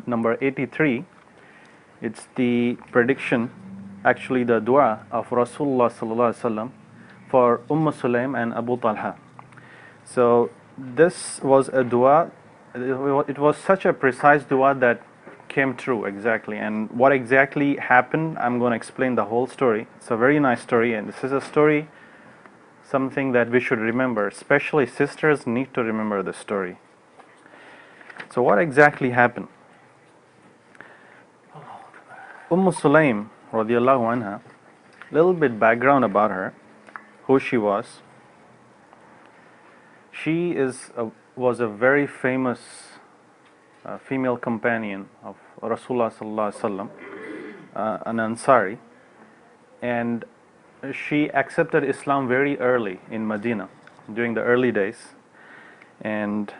number 83. It's the prediction, actually the dua of Rasulullah sallallahu alaihi wasallam for Sulaym and Abu Talha. So this was a dua. It was such a precise dua that came true exactly. And what exactly happened, I'm going to explain the whole story. It's a very nice story, and this is a story, something that we should remember. Especially sisters need to remember the story. So what exactly happened? Sulaym radiallahu anha, little bit background about her, who she was. She was a very famous female companion of Rasulullah sallallahu alaihi wasallam, an Ansari, and she accepted Islam very early in Medina during the early days, and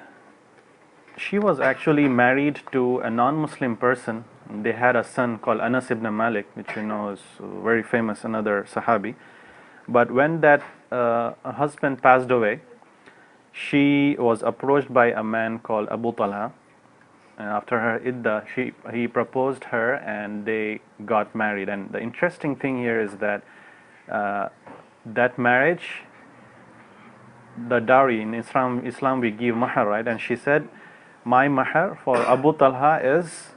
she was actually married to a non-Muslim person. They had a son called Anas ibn Malik, which you know is very famous, another Sahabi. But when that husband passed away, she was approached by a man called Abu Talha, and after her iddah, he proposed her and they got married. And the interesting thing here is that that marriage, the dowry in Islam we give mahar, right? And she said, my mahar for Abu Talha is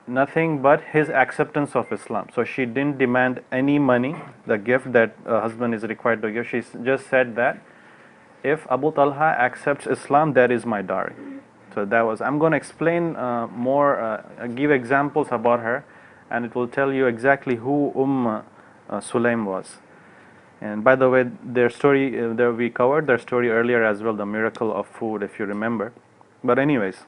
nothing but his acceptance of Islam. So she didn't demand any money, the gift that a husband is required to give. She just said that if Abu Talha accepts Islam, that is my dowry. So that was, I'm going to explain more, give examples about her, and it will tell you exactly who Sulaym was. And by the way, their story, we covered their story earlier as well, the miracle of food, if you remember. But anyways,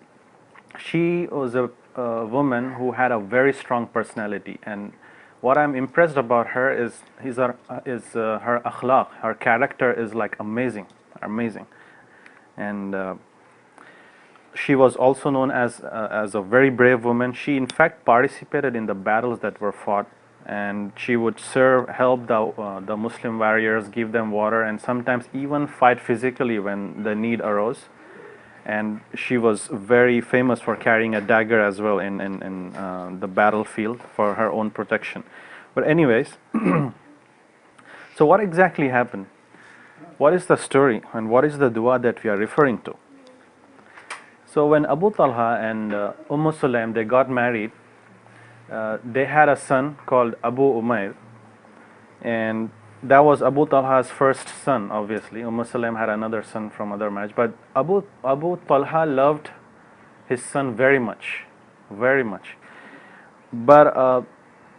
she was a woman who had a very strong personality, and what I'm impressed about her is her akhlaq, her character is like amazing. And she was also known as a very brave woman. She in fact participated in the battles that were fought, and she would help the Muslim warriors, give them water, and sometimes even fight physically when the need arose. And she was very famous for carrying a dagger as well in the battlefield for her own protection. But anyways, so what exactly happened? What is the story and what is the dua that we are referring to? So when Abu Talha and Sulaym, they got married, they had a son called Abu Umayr, and that was Abu Talha's first son, obviously. Sulaym had another son from other marriage, but Abu Talha loved his son very much. But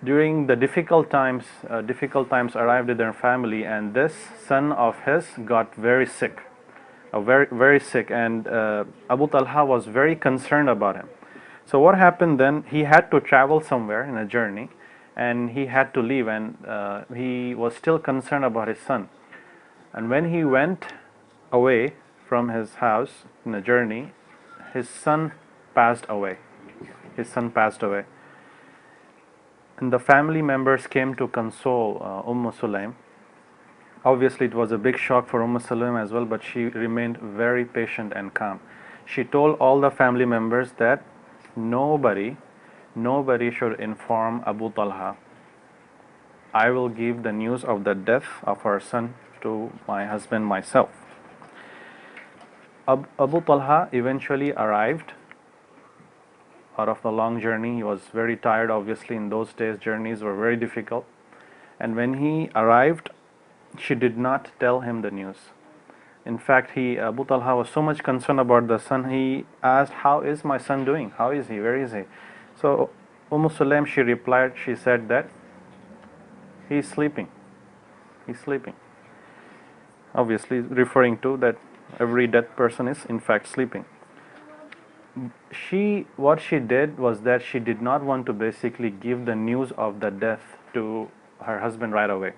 during the difficult times arrived in their family, and this son of his got very sick, very sick, and Abu Talha was very concerned about him. So what happened then? He had to travel somewhere in a journey, and he had to leave, and he was still concerned about his son. And when he went away from his house in a journey, his son passed away. And the family members came to console Sulaym. Obviously it was a big shock for Sulaym as well, but she remained very patient and calm. She told all the family members that nobody should inform Abu Talha. I will give the news of the death of our son to my husband myself. Abu Talha eventually arrived out of the long journey. He was very tired, obviously. In those days journeys were very difficult, and when he arrived, she did not tell him the news. In fact, Abu Talha was so much concerned about the son, he asked, how is my son doing? How is he? Where is he? So Sulaym, she replied, she said that he's sleeping. Obviously referring to that every dead person is in fact sleeping. What she did was that she did not want to basically give the news of the death to her husband right away,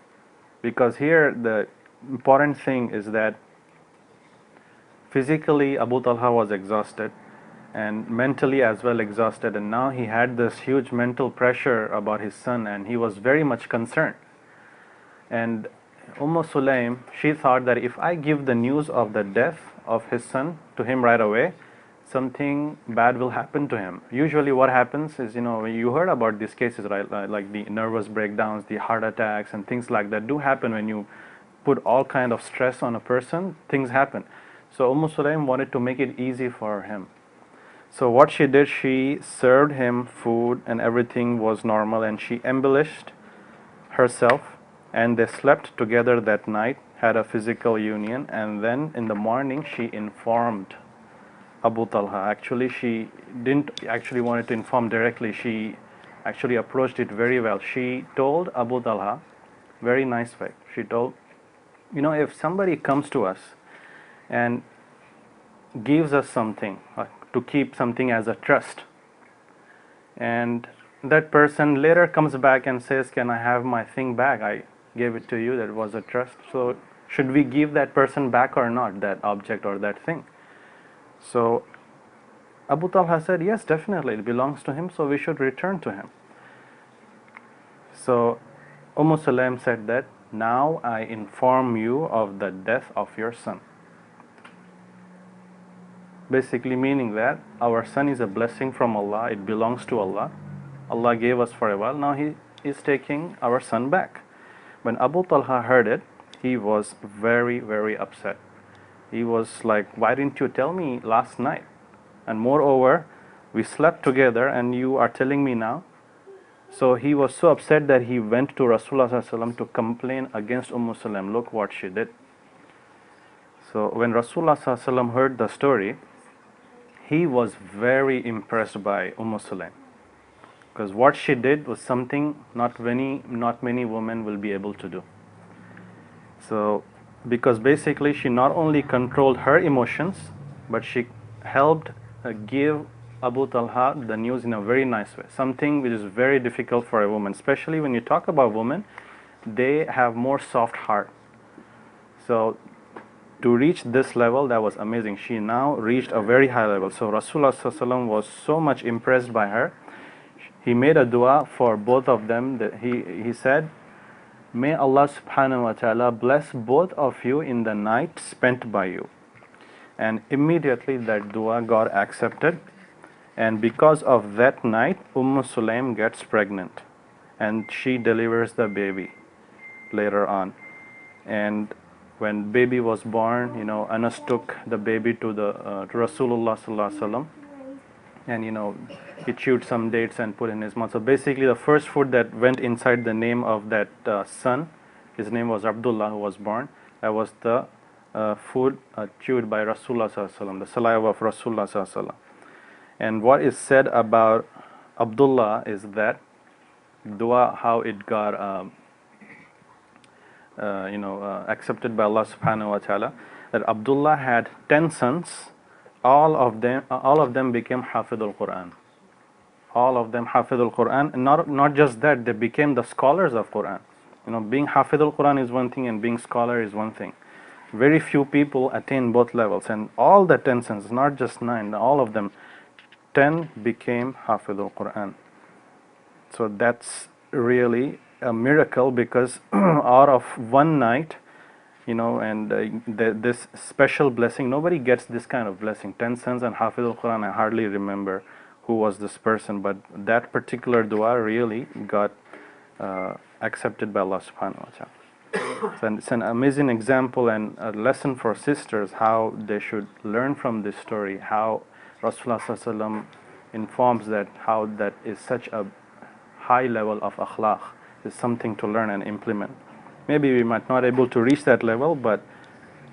because here the important thing is that physically Abu Talha was exhausted and mentally as well exhausted, and now he had this huge mental pressure about his son, and he was very much concerned. And Sulaym, she thought that if I give the news of the death of his son to him right away, something bad will happen to him. Usually what happens is, you heard about these cases, right? Like the nervous breakdowns, the heart attacks and things like that do happen when you put all kind of stress on a person. Things happen. So Sulaym wanted to make it easy for him. So what she did, she served him food and everything was normal, and she embellished herself, and they slept together that night, had a physical union, and then in the morning she informed Abu Talha. Actually, she didn't actually wanted to inform directly. She actually approached it very well. She told Abu Talha, very nice way. She told, if somebody comes to us and gives us something, to keep something as a trust, and that person later comes back and says, can I have my thing back? I gave it to you, that was a trust. So should we give that person back or not, that object or that thing? So Abu Talha said, yes, definitely, it belongs to him, so we should return to him. So Sulaym said that, now I inform you of the death of your son. Basically meaning that our son is a blessing from Allah, it belongs to Allah. Allah gave us for a while, now He is taking our son back. When Abu Talha heard it, he was very, very upset. He was like, why didn't you tell me last night? And moreover, we slept together and you are telling me now. So he was so upset that he went to Rasulullah to complain against Sulaym. Look what she did. So when Rasulullah heard the story, he was very impressed by Sulaym, because what she did was something not many women will be able to do. So because basically she not only controlled her emotions, but she helped give Abu Talha the news in a very nice way, something which is very difficult for a woman, especially when you talk about women. They have more soft heart. So to reach this level, that was amazing. She now reached a very high level. So Rasulullah was so much impressed by her. He made a dua for both of them. He said, may Allah subhanahu wa ta'ala bless both of you in the night spent by you. And immediately that dua got accepted. And because of that night, Sulaym gets pregnant. And she delivers the baby later on. And when baby was born, Anas took the baby to Rasulullah sallallahu alaihi wasallam, and he chewed some dates and put in his mouth. So basically, the first food that went inside the name of that son, his name was Abdullah, who was born. That was the food chewed by Rasulullah sallallahu alaihi wasallam, the saliva of Rasulullah sallallahu alaihi wasallam. And what is said about Abdullah is that dua, how it got accepted by Allah subhanahu wa ta'ala, that Abdullah had 10 sons. All of them became Hafidul Quran. All of them Hafidul Quran, and not just that, they became the scholars of Quran. Being Hafidul Quran is one thing and being scholar is one thing. Very few people attain both levels, and all the 10 sons, not just 9, all of them, 10 became Hafidul Quran. So that's really a miracle, because out of one night, this special blessing, nobody gets this kind of blessing. 10 sons and Hafidul Quran, I hardly remember who was this person, but that particular dua really got accepted by Allah subhanahu wa ta'ala. So it's an amazing example and a lesson for sisters, how they should learn from this story, how Rasulullah informs that how that is such a high level of akhlaq, is something to learn and implement. Maybe we might not able to reach that level, but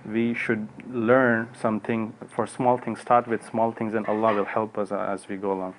we should learn something for small things. Start with small things and Allah will help us as we go along.